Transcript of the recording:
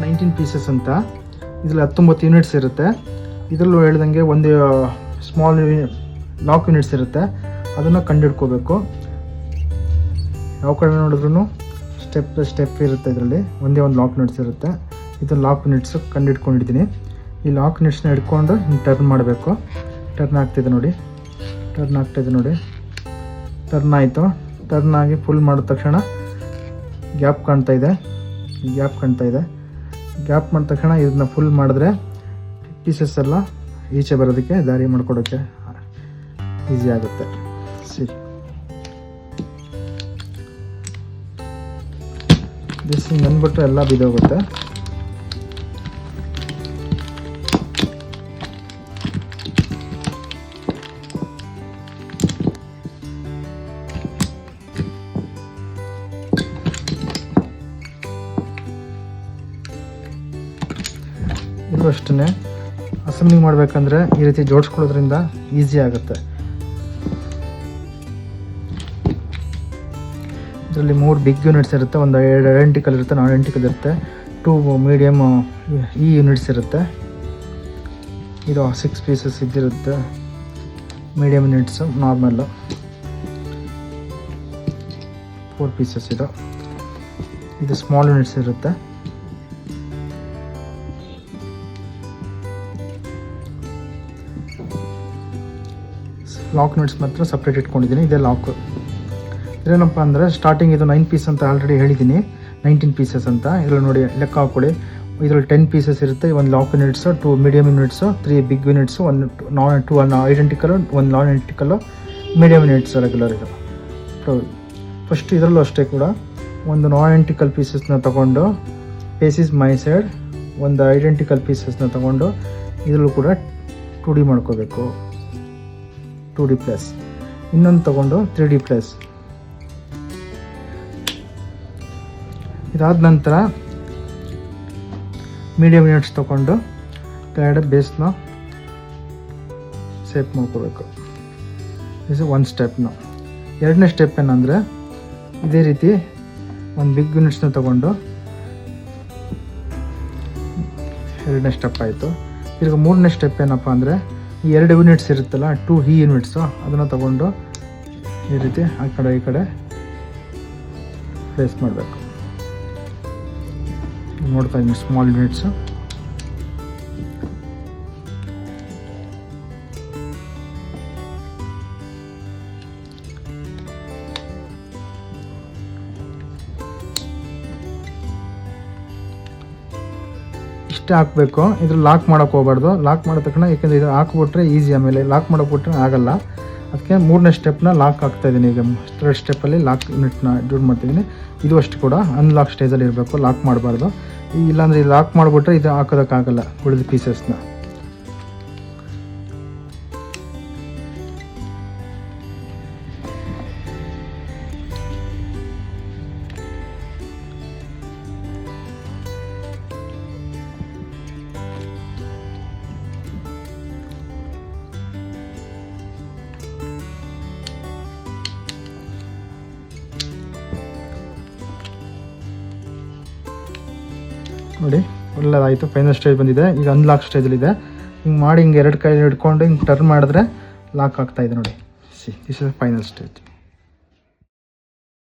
19 pieces ಅಂತ. ಇದರಲ್ಲಿ 19 units ಇರುತ್ತೆ. ಇದರಲ್ಲೂ ಹೇಳ್ದಂಗೆ ಒಂದು ಸ್ಮಾಲ್ ಲಾಕ್ ಯೂನಿಟ್ಸ್ ಇರುತ್ತೆ, ಅದನ್ನು ಕಂಡುಹಿಡ್ಕೋಬೇಕು. ಯಾವ ಕಡೆ ನೋಡಿದ್ರೂ ಸ್ಟೆಪ್ ಇರುತ್ತೆ. ಇದರಲ್ಲಿ ಒಂದೇ ಒಂದು ಲಾಕ್ ಯೂನಿಟ್ಸ್ ಇರುತ್ತೆ. ಇದು ಲಾಕ್ ಯೂನಿಟ್ಸು ಕಂಡುಹಿಡ್ಕೊಂಡಿದ್ದೀನಿ. ಈ ಲಾಕ್ ಯೂನಿಟ್ಸ್ನ ಹಿಡ್ಕೊಂಡು ಹಿಂಗೆ ಟರ್ನ್ ಮಾಡಬೇಕು. ಟರ್ನ್ ಆಗ್ತಿದೆ ನೋಡಿ, ಟರ್ನ್ ಆಯಿತು. ಟರ್ನ್ ಆಗಿ ಫುಲ್ ಮಾಡಿದ ತಕ್ಷಣ ಗ್ಯಾಪ್ ಕಾಣ್ತಾ ಇದೆ. ಗ್ಯಾಪ್ ಮಾಡಿದ ತಕ್ಷಣ ಇದನ್ನ ಫುಲ್ ಮಾಡಿದ್ರೆ ಪೀಸಸ್ ಎಲ್ಲ ಈಚೆ ಬರೋದಕ್ಕೆ ದಾರಿ ಮಾಡ್ಕೊಡೋಕ್ಕೆ ಈಸಿ ಆಗುತ್ತೆ. ಸರಿ, ದಿಸ್ ಹಿಂಗೆ ಅಂದ್ಬಿಟ್ರೆ ಎಲ್ಲ ಬಿದ್ದೋಗುತ್ತೆ. ಇದು ಅಷ್ಟೇ, ಅಸೆಂಬ್ಲಿಂಗ್ ಮಾಡಬೇಕಂದ್ರೆ ಈ ರೀತಿ ಜೋಡಿಸ್ಕೊಳ್ಳೋದ್ರಿಂದ ಈಸಿ ಆಗುತ್ತೆ. ಇದರಲ್ಲಿ 3 ಬಿಗ್ ಯೂನಿಟ್ಸ್ ಇರುತ್ತೆ, ಒಂದು ಐಡೆಂಟಿಕಲ್ ಇರುತ್ತೆ, ನಾನ್ ಐಡೆಂಟಿಕಲ್ ಇರುತ್ತೆ, 2 ಮೀಡಿಯಮ್ ಈ ಯೂನಿಟ್ಸ್ ಇರುತ್ತೆ. ಇದು 6 ಪೀಸಸ್ ಇದ್ದಿರುತ್ತೆ, ಮೀಡಿಯಮ್ ಯೂನಿಟ್ಸು, ನಾರ್ಮಲ್ಲು 4 ಪೀಸಸ್. ಇದು ಸ್ಮಾಲ್ ಯೂನಿಟ್ಸ್ ಇರುತ್ತೆ. ಲಾಕ್ ಯೂನಿಟ್ಸ್ ಮಾತ್ರ ಸಪ್ರೇಟ್ ಇಟ್ಕೊಂಡಿದ್ದೀನಿ. ಇದೇ ಲಾಕ್. ಇದೇನಪ್ಪ ಅಂದರೆ ಸ್ಟಾರ್ಟಿಂಗ್ ಇದು 9 ಪೀಸ್ ಅಂತ ಆಲ್ರೆಡಿ ಹೇಳಿದ್ದೀನಿ, 19 ಪೀಸಸ್ ಅಂತ. ಇದರಲ್ಲಿ ನೋಡಿ ಲೆಕ್ಕ ಹಾಕ್ಕೊಳ್ಳಿ. ಇದರಲ್ಲಿ 10 ಪೀಸಸ್ ಇರುತ್ತೆ. ಒಂದು lock units, 2 medium units, 3 big units, 2 identical, 1 non identical, medium units regular. ಇದು ಫಸ್ಟ್ ಇದರಲ್ಲೂ ಅಷ್ಟೇ ಕೂಡ ಒಂದು ನಾನ್ ಐಡೆಂಟಿಕಲ್ ಪೀಸಸ್ನ ತೊಗೊಂಡು ಫೇಸಿಸ್ ಮೈ ಸೈಡ್, ಒಂದು ಐಡೆಂಟಿಕಲ್ ಪೀಸಸ್ನ ತೊಗೊಂಡು ಇದರಲ್ಲೂ ಕೂಡ 2D ಮಾಡ್ಕೋಬೇಕು, 2D ಪ್ಲಸ್. ಇನ್ನೊಂದು ತೊಗೊಂಡು 3D ಪ್ಲಸ್. ಇದಾದ ನಂತರ ಮೀಡಿಯಮ್ ಯೂನಿಟ್ಸ್ ತೊಗೊಂಡು ಕೆಳಗಡೆ ಬೇಸ್ನ ಸೇಪ್ ಮಾಡ್ಕೋಬೇಕು. ಇದು ಒಂದು ಸ್ಟೆಪ್ನ. ಎರಡನೇ ಸ್ಟೆಪ್ ಏನಂದರೆ ಇದೇ ರೀತಿ ಒಂದು ಬಿಗ್ ಯೂನಿಟ್ಸ್ನ ತೊಗೊಂಡು, ಎರಡನೇ ಸ್ಟೆಪ್ ಆಯಿತು. ಈಗ ಮೂರನೇ ಸ್ಟೆಪ್ ಏನಪ್ಪ ಅಂದರೆ ಈ 2 ಯೂನಿಟ್ಸ್ ಇರುತ್ತಲ್ಲ, 2 ಈ ಯೂನಿಟ್ಸು, ಅದನ್ನು ತೊಗೊಂಡು ಈ ರೀತಿ ಆ ಕಡೆ ಈ ಕಡೆ ಪ್ಲೇಸ್ ಮಾಡಬೇಕು. ನೋಡ್ತಾ ಇದ್ದೀನಿ ಸ್ಮಾಲ್ ಯೂನಿಟ್ಸು. ಇಷ್ಟೇ ಹಾಕಬೇಕು. ಇದ್ರ ಲಾಕ್ ಮಾಡೋಕ್ಕೆ ಹೋಗ್ಬಾರ್ದು. ಲಾಕ್ ಮಾಡಿದ ತಕ್ಷಣ, ಯಾಕೆಂದರೆ ಇದು ಹಾಕ್ಬಿಟ್ರೆ ಈಸಿ, ಆಮೇಲೆ ಲಾಕ್ ಮಾಡೋಕ್ಬಿಟ್ರೆ ಆಗಲ್ಲ. ಅದಕ್ಕೆ ಮೂರನೇ ಸ್ಟೆಪ್ನ ಲಾಕ್ ಹಾಕ್ತಾಯಿದ್ದೀನಿ. ಈಗ 3rd ಸ್ಟೆಪ್ಪಲ್ಲಿ ಲಾಕ್ ಯೂನಿಟ್ನ ಜೂಡ್ ಮಾಡ್ತಿದ್ದೀನಿ. ಇದು ಅಷ್ಟು ಕೂಡ ಅನ್ಲಾಕ್ ಸ್ಟೇಜಲ್ಲಿ ಇರಬೇಕು, ಲಾಕ್ ಮಾಡಬಾರ್ದು. ಇಲ್ಲಾಂದರೆ ಇದು ಲಾಕ್ ಮಾಡಿಬಿಟ್ರೆ ಇದು ಹಾಕೋದಕ್ಕಾಗಲ್ಲ ಉಳಿದ ಪೀಸಸ್ನ. ನೋಡಿ ಒಳ್ಳೆದಾಯಿತು. ಫೈನಲ್ ಸ್ಟೇಜ್ ಬಂದಿದೆ. ಈಗ ಅನ್ಲಾಕ್ ಸ್ಟೇಜಲ್ಲಿದೆ. ಹಿಂಗೆ ಮಾಡಿ ಹಿಂಗೆ 2 ಕೈ ಹಿಡ್ಕೊಂಡು ಹಿಂಗೆ ಟರ್ನ್ ಮಾಡಿದ್ರೆ ಲಾಕ್ ಆಗ್ತಾಯಿದೆ ನೋಡಿ. This is final stage.